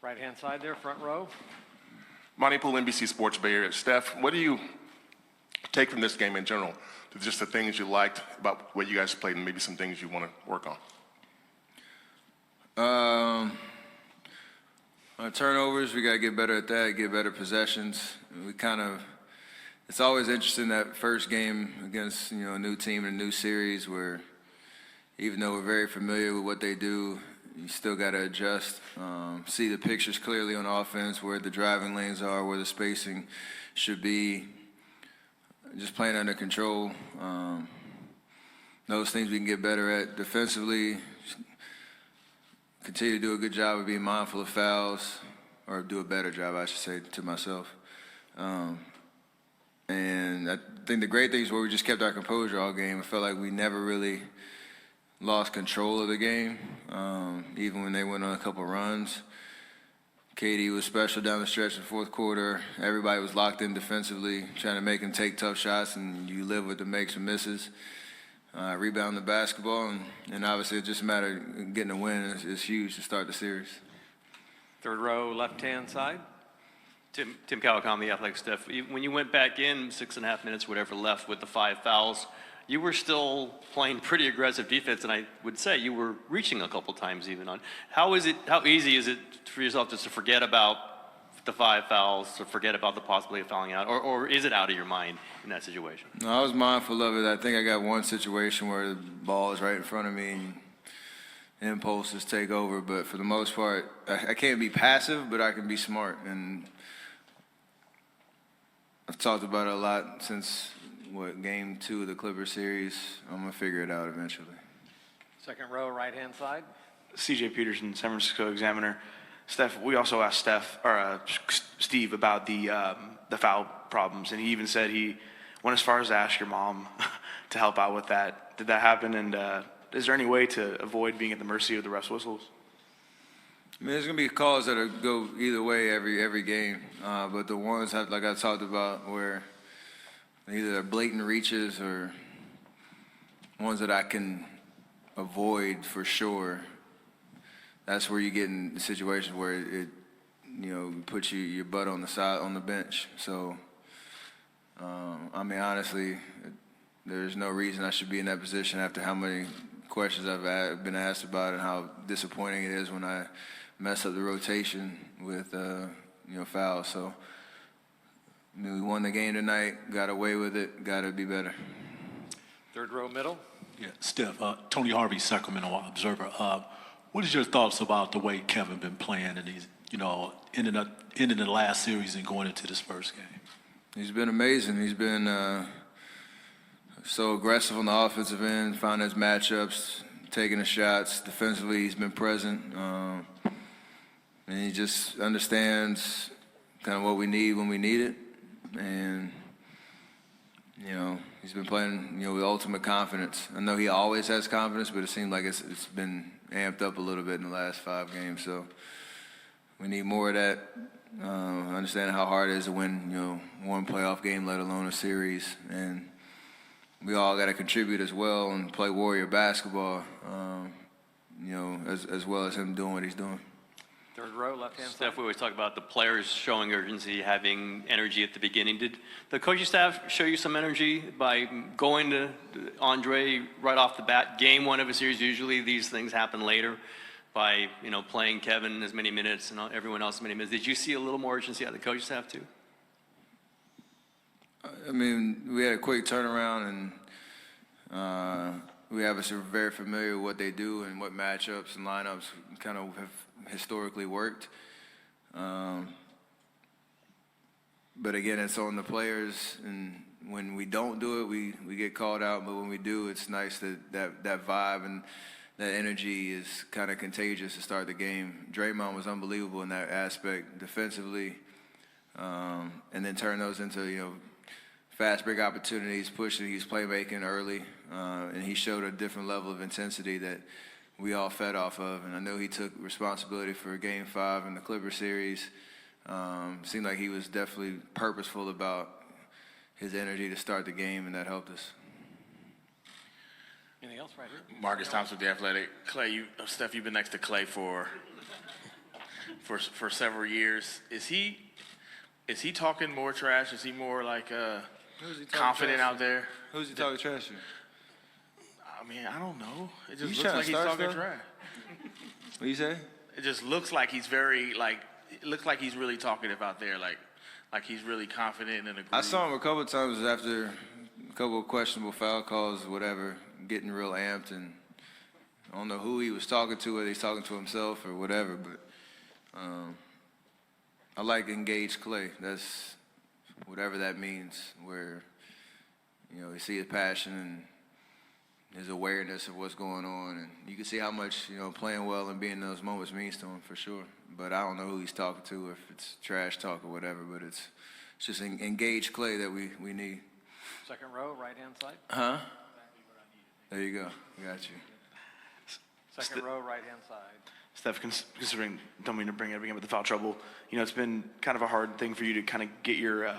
Right-hand side there, front row. Monty Poole, NBC Sports Bay Area. Steph, what do you take from this game in general? Just the things you liked about what you guys played and maybe some things you want to work on? Turnovers, we got to get better at that, get better possessions. It's always interesting that first game against, a new team in a new series where even though we're very familiar with what they do, you still got to adjust, see the pictures clearly on offense, where the driving lanes are, where the spacing should be, just playing under control. Those things we can get better at defensively, continue to do a good job of being mindful of fouls, or do a better job, I should say, to myself. And I think the great thing is where we just kept our composure all game. I felt like we never really lost control of the game, even when they went on a couple runs. KD was special down the stretch in the fourth quarter. Everybody was locked in defensively, trying to make him take tough shots, and you live with the makes and misses. Rebound the basketball, and obviously it's just a matter of getting a win. It's huge to start the series. Third row, left-hand side. Tim Cowicom, The Athletic. Steph, when you went back in, 6.5 minutes, whatever, left with the 5 fouls, you were still playing pretty aggressive defense, and I would say you were reaching a couple times even on. How easy is it for yourself just to forget about the 5 fouls, to forget about the possibility of fouling out, or is it out of your mind in that situation? No, I was mindful of it. I think I got one situation where the ball is right in front of me and impulses take over, but for the most part, I can't be passive, but I can be smart, and I've talked about it a lot since game 2 of the Clipper series. I'm gonna figure it out eventually. Second row, right-hand side. C.J. Peterson, San Francisco Examiner. Steph, we also asked Steve about the foul problems, and he even said he went as far as to ask your mom to help out with that. Did that happen? And is there any way to avoid being at the mercy of the refs' whistles? I mean, there's gonna be calls that go either way every game, but the ones like I talked about where either they're blatant reaches or ones that I can avoid for sure. That's where you get in situations where it puts your butt on the side on the bench. So, I mean, honestly, there's no reason I should be in that position after how many questions I've been asked about and how disappointing it is when I mess up the rotation with fouls. So, I mean, we won the game tonight, got away with it, got to be better. Third row, middle. Yeah, Steph, Tony Harvey, Sacramento Observer. What is your thoughts about the way Kevin been playing, and he's ending the last series and going into this first game? He's been amazing. He's been so aggressive on the offensive end, finding his matchups, taking the shots. Defensively, he's been present, and he just understands kind of what we need when we need it. And he's been playing with ultimate confidence. I know he always has confidence, but it seems like it's been amped up a little bit in the last 5 games. So we need more of that. Understanding how hard it is to win one playoff game, let alone a series, and we all got to contribute as well and play Warrior basketball. As well as him doing what he's doing. Third row, left-hand side. Steph, we always talk about the players showing urgency, having energy at the beginning. Did the coaching staff show you some energy by going to Andre right off the bat? Game 1 of a series, usually these things happen later by, playing Kevin as many minutes and everyone else as many minutes. Did you see a little more urgency out of the coaching staff too? I mean, we had a quick turnaround, and we obviously were very familiar with what they do and what matchups and lineups kind of have historically worked. But again, it's on the players, and when we don't do it, we get called out. But when we do, it's nice that vibe and that energy is kind of contagious to start the game. Draymond was unbelievable in that aspect defensively, and then turn those into fast break opportunities, pushing. He's playmaking early, and he showed a different level of intensity that we all fed off of. And I know he took responsibility for Game 5 in the Clipper series. Seemed like he was definitely purposeful about his energy to start the game, and that helped us. Anything else right here? Marcus Thompson, The Athletic. Klay, Steph, you've been next to Klay for for several years. Is he talking more trash? Is he more like Who's he talking confident trash out to? there? Who's he talking trash to? I mean, I don't know. It You just looks trying like to he's start talking stuff? trash. What you say? It just looks like he's very like. It looks like he's really talkative out there. Like he's really confident in the group. I saw him a couple of times after a couple of questionable foul calls, whatever, getting real amped, and I don't know who he was talking to, whether he's talking to himself or whatever, but I like engaged Klay. That's whatever that means, where, you see his passion and his awareness of what's going on, and you can see how much, playing well and being in those moments means to him for sure. But I don't know who he's talking to, or if it's trash talk or whatever, but it's just engaged Klay that we need. Second row, right-hand side. Huh? There you go. Got you. Second row, right-hand side. Steph, considering, don't mean to bring it up again, but the foul trouble, it's been kind of a hard thing for you to kind of get your,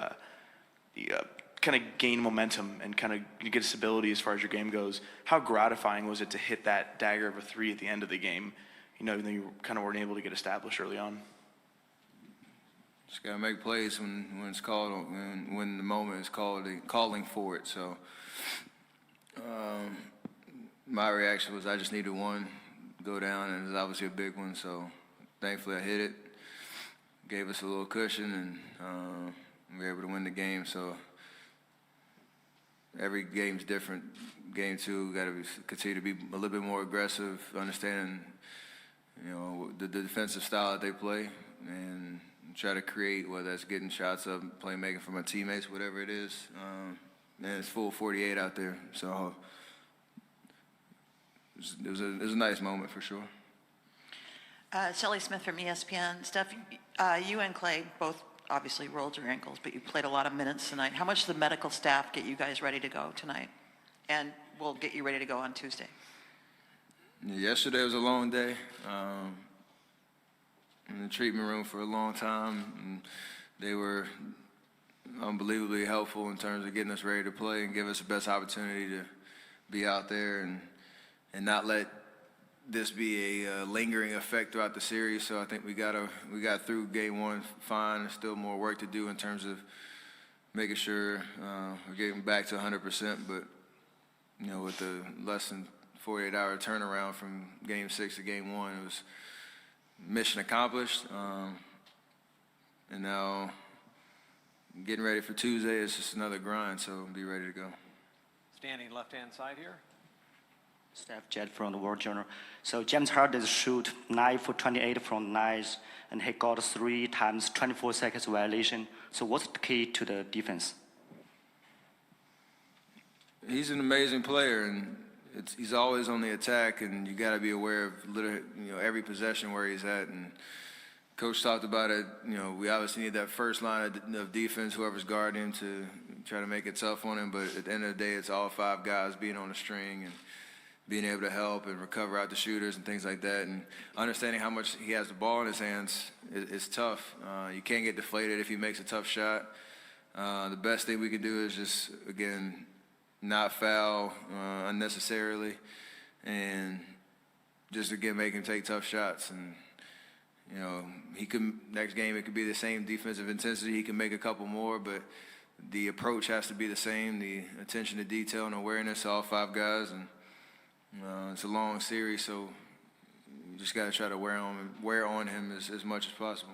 kind of gain momentum and kind of get stability as far as your game goes. How gratifying was it to hit that dagger of a three at the end of the game, even though you kind of weren't able to get established early on? Just gotta make plays when it's called, when the moment is calling for it. So, my reaction was I just needed one go down, and it was obviously a big one. So, thankfully I hit it, gave us a little cushion, and we were able to win the game. So, every game's different. Game two, got to continue to be a little bit more aggressive, understanding, the defensive style that they play, and try to create, whether that's getting shots up, playmaking from my teammates, whatever it is. And it's full 48 out there, so it was a nice moment for sure. Shelley Smith from ESPN. Steph, you and Klay both obviously rolled your ankles, but you played a lot of minutes tonight. How much did the medical staff get you guys ready to go tonight? And we'll get you ready to go on Tuesday. Yesterday was a long day. In the treatment room for a long time, and they were unbelievably helpful in terms of getting us ready to play and give us the best opportunity to be out there and not let this be a lingering effect throughout the series. So I think we got through game one fine. There's still more work to do in terms of making sure we're getting back to 100%. But with the less than 48-hour turnaround from game 6 to game 1, it was mission accomplished. And now getting ready for Tuesday is just another grind. So be ready to go. Standing left-hand side here. Steph Jed from the World Journal. So James Harden shoot 9 for 28 from 9, and he got 3 times 24 seconds violation. So what's the key to the defense? He's an amazing player, and he's always on the attack, and you got to be aware of every possession where he's at. And Coach talked about it. We obviously need that first line of defense, whoever's guarding him, to try to make it tough on him. But at the end of the day, it's all 5 guys being on the string and being able to help and recover out the shooters and things like that. And understanding how much he has the ball in his hands is tough. You can't get deflated if he makes a tough shot. The best thing we can do is just, again, not foul unnecessarily, and just, again, make him take tough shots. And, he could, next game, it could be the same defensive intensity. He can make a couple more, but the approach has to be the same, the attention to detail and awareness, all 5 guys. And it's a long series, so you just got to try to wear on him as much as possible.